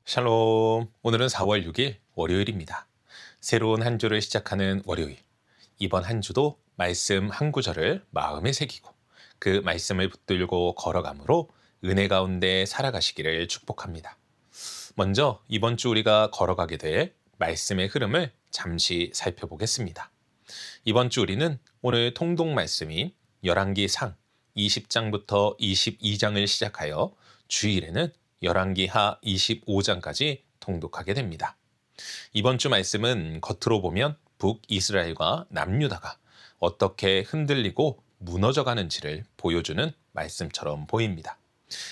샬롬. 오늘은 4월 6일 월요일입니다. 새로운 한 주를 시작하는 월요일. 이번 한 주도 말씀 한 구절을 마음에 새기고 그 말씀을 붙들고 걸어감으로 은혜 가운데 살아가시기를 축복합니다. 먼저 이번 주 우리가 걸어가게 될 말씀의 흐름을 잠시 살펴보겠습니다. 이번 주 우리는 오늘 통독 말씀인 열왕기상 20장부터 22장을 시작하여 주일에는 열왕기하 25장까지 통독하게 됩니다. 이번 주 말씀은 겉으로 보면 북이스라엘과 남유다가 어떻게 흔들리고 무너져 가는지를 보여주는 말씀처럼 보입니다.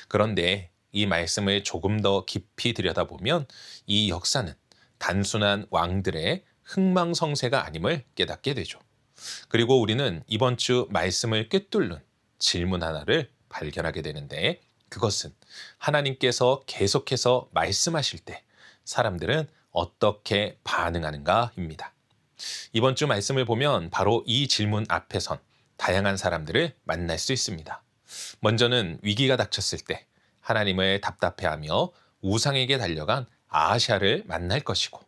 그런데 이 말씀을 조금 더 깊이 들여다보면 이 역사는 단순한 왕들의 흥망성쇠가 아님을 깨닫게 되죠. 그리고 우리는 이번 주 말씀을 꿰뚫는 질문 하나를 발견하게 되는데, 그것은 하나님께서 계속해서 말씀하실 때 사람들은 어떻게 반응하는가입니다. 이번 주 말씀을 보면 바로 이 질문 앞에선 다양한 사람들을 만날 수 있습니다. 먼저는 위기가 닥쳤을 때 하나님을 답답해하며 우상에게 달려간 아하시아를 만날 것이고,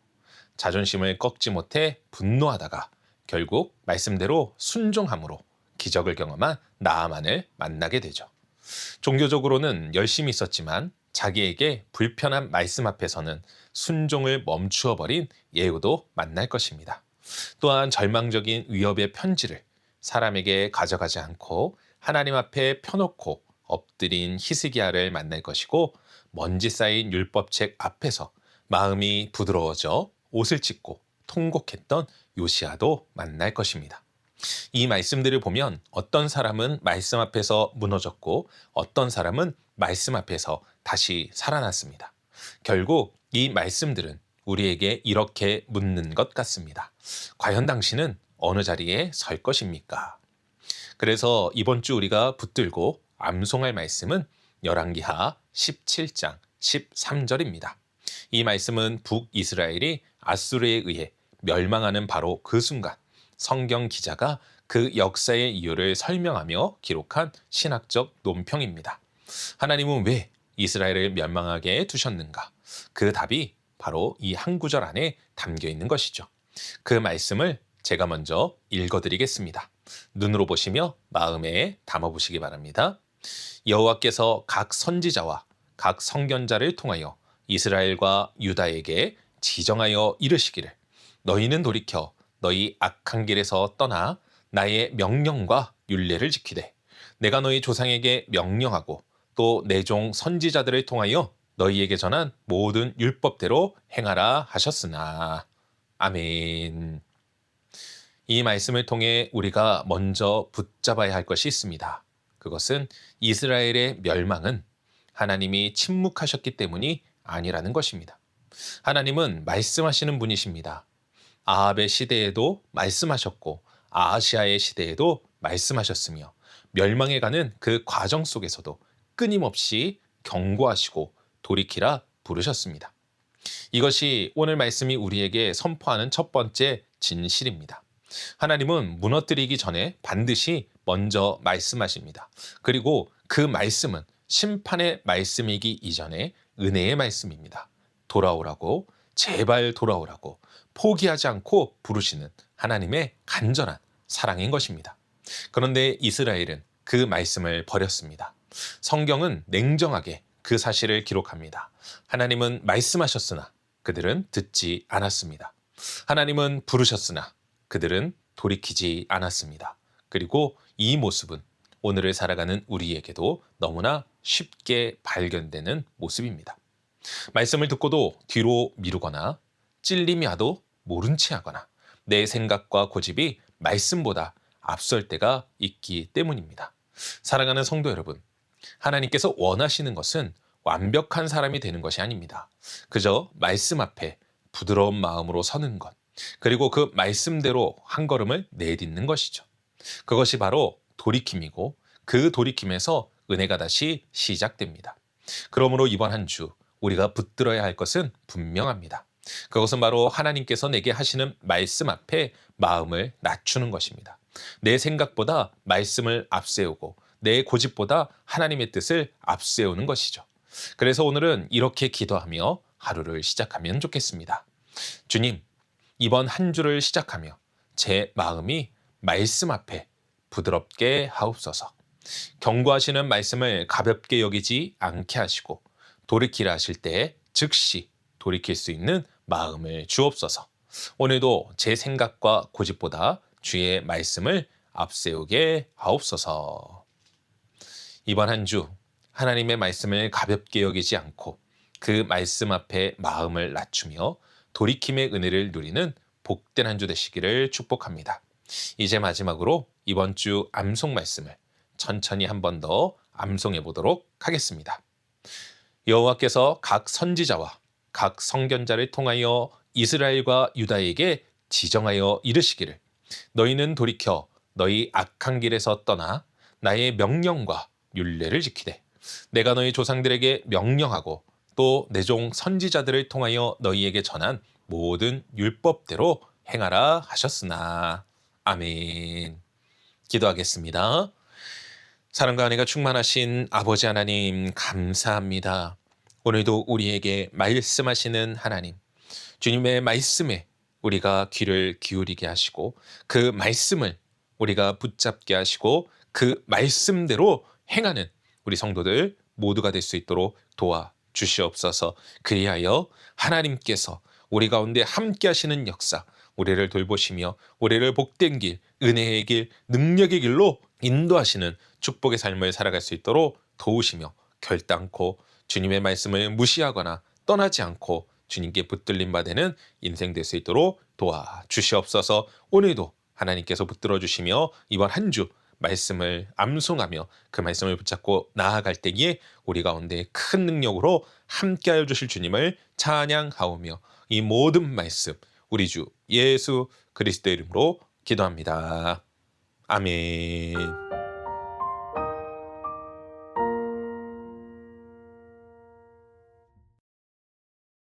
자존심을 꺾지 못해 분노하다가 결국 말씀대로 순종함으로 기적을 경험한 나아만을 만나게 되죠. 종교적으로는 열심히 있었지만 자기에게 불편한 말씀 앞에서는 순종을 멈추어 버린 예후도 만날 것입니다. 또한 절망적인 위협의 편지를 사람에게 가져가지 않고 하나님 앞에 펴놓고 엎드린 히스기야를 만날 것이고, 먼지 쌓인 율법책 앞에서 마음이 부드러워져 옷을 찢고 통곡했던 요시야도 만날 것입니다. 이 말씀들을 보면 어떤 사람은 말씀 앞에서 무너졌고 어떤 사람은 말씀 앞에서 다시 살아났습니다. 결국 이 말씀들은 우리에게 이렇게 묻는 것 같습니다. 과연 당신은 어느 자리에 설 것입니까? 그래서 이번 주 우리가 붙들고 암송할 말씀은 열왕기하 17장 13절입니다. 이 말씀은 북이스라엘이 아수르에 의해 멸망하는 바로 그 순간 성경 기자가 그 역사의 이유를 설명하며 기록한 신학적 논평입니다. 하나님은 왜 이스라엘을 멸망하게 두셨는가? 그 답이 바로 이 한 구절 안에 담겨 있는 것이죠. 그 말씀을 제가 먼저 읽어드리겠습니다. 눈으로 보시며 마음에 담아보시기 바랍니다. 여호와께서 각 선지자와 각 선견자를 통하여 이스라엘과 유다에게 지정하여 이르시기를, 너희는 돌이켜 너희 악한 길에서 떠나 나의 명령과 율례를 지키되 내가 너희 조상에게 명령하고 또 내 종 선지자들을 통하여 너희에게 전한 모든 율법대로 행하라 하셨으나. 아멘. 이 말씀을 통해 우리가 먼저 붙잡아야 할 것이 있습니다. 그것은 이스라엘의 멸망은 하나님이 침묵하셨기 때문이 아니라는 것입니다. 하나님은 말씀하시는 분이십니다. 아합의 시대에도 말씀하셨고 아하시아의 시대에도 말씀하셨으며 멸망해가는 그 과정 속에서도 끊임없이 경고하시고 돌이키라 부르셨습니다. 이것이 오늘 말씀이 우리에게 선포하는 첫 번째 진실입니다. 하나님은 무너뜨리기 전에 반드시 먼저 말씀하십니다. 그리고 그 말씀은 심판의 말씀이기 이전에 은혜의 말씀입니다. 돌아오라고, 제발 돌아오라고 포기하지 않고 부르시는 하나님의 간절한 사랑인 것입니다. 그런데 이스라엘은 그 말씀을 버렸습니다. 성경은 냉정하게 그 사실을 기록합니다. 하나님은 말씀하셨으나 그들은 듣지 않았습니다. 하나님은 부르셨으나 그들은 돌이키지 않았습니다. 그리고 이 모습은 오늘을 살아가는 우리에게도 너무나 쉽게 발견되는 모습입니다. 말씀을 듣고도 뒤로 미루거나 찔림이 와도 모른 채 하거나 내 생각과 고집이 말씀보다 앞설 때가 있기 때문입니다. 사랑하는 성도 여러분, 하나님께서 원하시는 것은 완벽한 사람이 되는 것이 아닙니다. 그저 말씀 앞에 부드러운 마음으로 서는 것, 그리고 그 말씀대로 한 걸음을 내딛는 것이죠. 그것이 바로 돌이킴이고 그 돌이킴에서 은혜가 다시 시작됩니다. 그러므로 이번 한 주 우리가 붙들어야 할 것은 분명합니다. 그것은 바로 하나님께서 내게 하시는 말씀 앞에 마음을 낮추는 것입니다. 내 생각보다 말씀을 앞세우고 내 고집보다 하나님의 뜻을 앞세우는 것이죠. 그래서 오늘은 이렇게 기도하며 하루를 시작하면 좋겠습니다. 주님, 이번 한 주를 시작하며 제 마음이 말씀 앞에 부드럽게 하옵소서. 경고하시는 말씀을 가볍게 여기지 않게 하시고 돌이키라 하실 때 즉시 돌이킬 수 있는 마음을 주옵소서. 오늘도 제 생각과 고집보다 주의 말씀을 앞세우게 하옵소서. 이번 한 주 하나님의 말씀을 가볍게 여기지 않고 그 말씀 앞에 마음을 낮추며 돌이킴의 은혜를 누리는 복된 한 주 되시기를 축복합니다. 이제 마지막으로 이번 주 암송 말씀을 천천히 한 번 더 암송해 보도록 하겠습니다. 여호와께서 각 선지자와 각 선견자를 통하여 이스라엘과 유다에게 지정하여 이르시기를 너희는 돌이켜 너희 악한 길에서 떠나 나의 명령과 율례를 지키되 내가 너희 조상들에게 명령하고 또 내 종 선지자들을 통하여 너희에게 전한 모든 율법대로 행하라 하셨으나. 아멘. 기도하겠습니다. 사랑과 은혜가 충만하신 아버지 하나님 감사합니다. 오늘도 우리에게 말씀하시는 하나님, 주님의 말씀에 우리가 귀를 기울이게 하시고 그 말씀을 우리가 붙잡게 하시고 그 말씀대로 행하는 우리 성도들 모두가 될 수 있도록 도와주시옵소서. 그리하여 하나님께서 우리 가운데 함께 하시는 역사, 우리를 돌보시며 우리를 복된 길, 은혜의 길, 능력의 길로 인도하시는 축복의 삶을 살아갈 수 있도록 도우시며 결단코 주님의 말씀을 무시하거나 떠나지 않고 주님께 붙들림 받는 인생 될 수 있도록 도와주시옵소서. 오늘도 하나님께서 붙들어 주시며 이번 한 주 말씀을 암송하며 그 말씀을 붙잡고 나아갈 때에 우리 가운데 큰 능력으로 함께하여 주실 주님을 찬양하오며 이 모든 말씀 우리 주 예수 그리스도의 이름으로 기도합니다. 아멘.